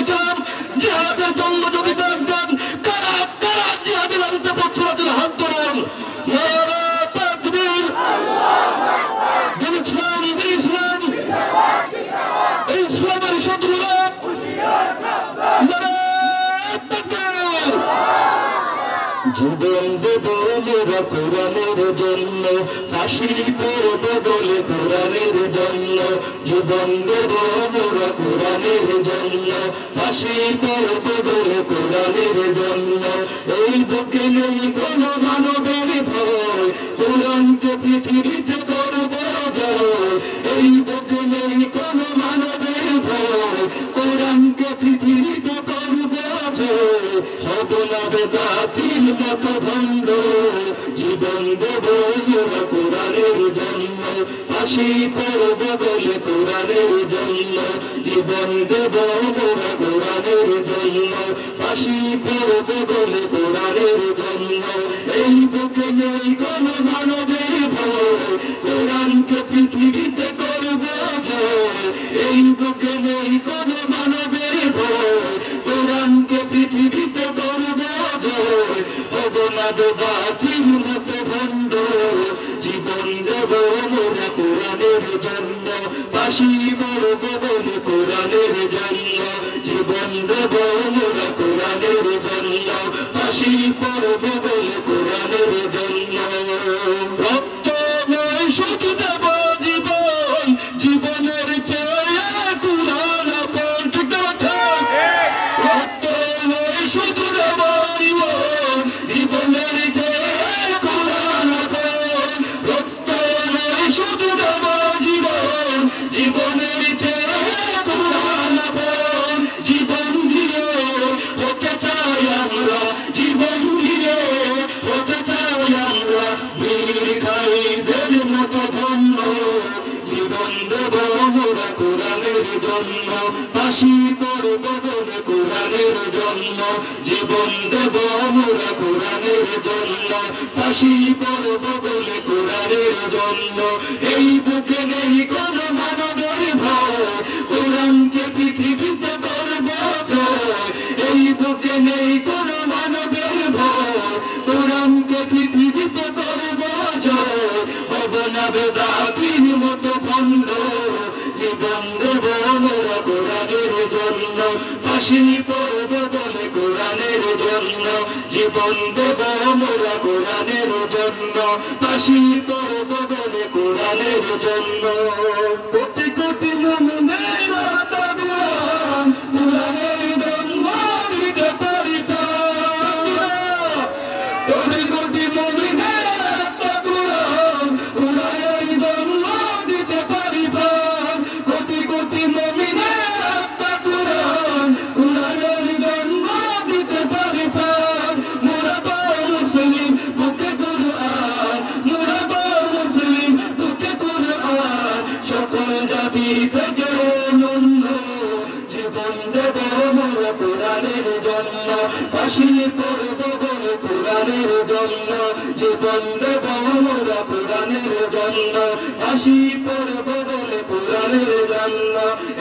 কেরাম জিহাদের জন্য যদি ডাক দেন, কারা কারা জিহাদের আনতে প্রস্তুত আছেন হাত ধরুন। নারে তাকবীর, দিন ইসলাম, দিন ইসলাম, এই ইসলামের শত্রুরা নারে তাকবীর। জীবন দেব মোরা কোরআনের জন্য, ফাঁসি করব বলে কোরআনের জন্য। জীবন দেব মোরা কোরআনের জন্য, ফাঁসি করব বলে কোরআনের জন্য। এই বুকে নেই কোনো মানবের ভয়, কোরআনকে পৃথিবীতে করব জয়। এই বুকে নেই কোনো মানবের ভয়, কোরআনকে পৃথিবীতে করব জয়। হব না বেদাতির মতো ভণ্ড, জীবন দেব মোরা কোরআনের জন্য, ফাঁসি করব বলে কোরআনের জন্য। জীবন দেব মোরা কোরআনের জন্য, ফাঁসি করব বলে কোরআনের জন্য। এই বুকে নেই কোনো মানবের ভয়, কোরআনকে পৃথিবীতে করব জয়। এই বুকে নেই কোনো মানবের ভয়, কোরআনকে পৃথিবীতে করব জয়। হব না বেদাতির মতো ভণ্ড, জীবন দেব মোরা কোরআনের জন্য, ফাঁসি করব বলে কোরআনের জন্য। জীবন দেব মোরা কোরআনের জন্য, ফাঁসি করব বলে কোরআনের জন্য। রক্ত নয় শুধু দেব জীবন, জীবনের চেয়ে কোরআন আপন। ঠিক না ঠিক? রক্ত নয় শুধু দেব জীবন, জীবনের চেয়ে কোরআন আপন। রক্ত নয় শুধু দেব জীবন, জীবনের চেয়ে কোরআন আপন। জীবন দিয়ে হতে চাই আমরা, জীবন দিয়ে হতে চাই আমরা বীর খালিদের মতো ধন্য। জীবন দেব মোরা কোরআনের জন্য, ফাঁসি করব বলে কোরআনের জন্য। জীবন দেব মোরা কোরআনের জন্য, ফাঁসি করব বলে কোরআনের জন্য। এই বুকে নেই কোনো মানবের ভয়, কোরআনকে পৃথিবীতে করব জয়। এই বুকে নেই কোনো মানবের ভয়, কোরআনকে পৃথিবীতে করব জয়। হব না বেদাতির মতো ভণ্ড, জীবন দেব মোরা কোরআনের জন্য, ফাঁসি করব বলে কোরআনের জন্য। জীবন দেব মোরা কোরআনের জন্য, ফাঁসি করব বলে কোরআনের জন্য। কোটি কোটি মুমিনের আত্মা কোরআনের জন্য দিতে পারি প্রাণ। কোটি কোটি মুমিনের আত্মা কোরআনের জন্য দিতে পারি প্রাণ। কোটি কোটি মুমিনের আত্মা কোরআনের জন্য দিতে পারি প্রাণ। মোরা তো মুসলিম বুকে কোরআন, মোরা তো মুসলিম বুকে কোরআন। সকল জাতি থেকে অনন্য, জীবন দেব মোরা কোরআনের জন্য, ফাঁসি করব বলে কোরআনের জন্য। জীবন দেব মোরা কোরআনের জন্য, ফাঁসি করব বলে কোরআনের জন্য।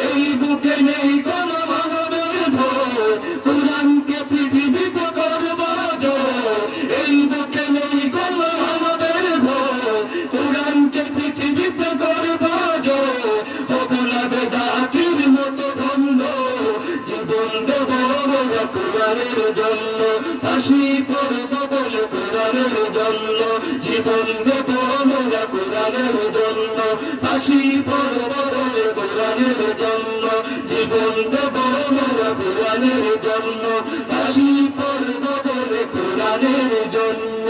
এই বুকে নেই কোনো মানবের ভয়, কোরআনকে পৃথিবীতে করব জয়। এই বুকে নেই কোনো মানবের ভয়, কোরআনকে পৃথিবীতে করব জয়। হব না বেদাতির মতো ভণ্ড, জীবন দেব মোরা কোরআনের জন্য, ফাঁসি করব বলে কোরআনের জন্য। জীবন দেব মোরা কোরআনের জন্য, ফাঁসি করব বলে কোরআনের জন্য। জীবন দেব মোরা কোরআনের জন্য, ফাঁসি করব বলে কোরআনের জন্য।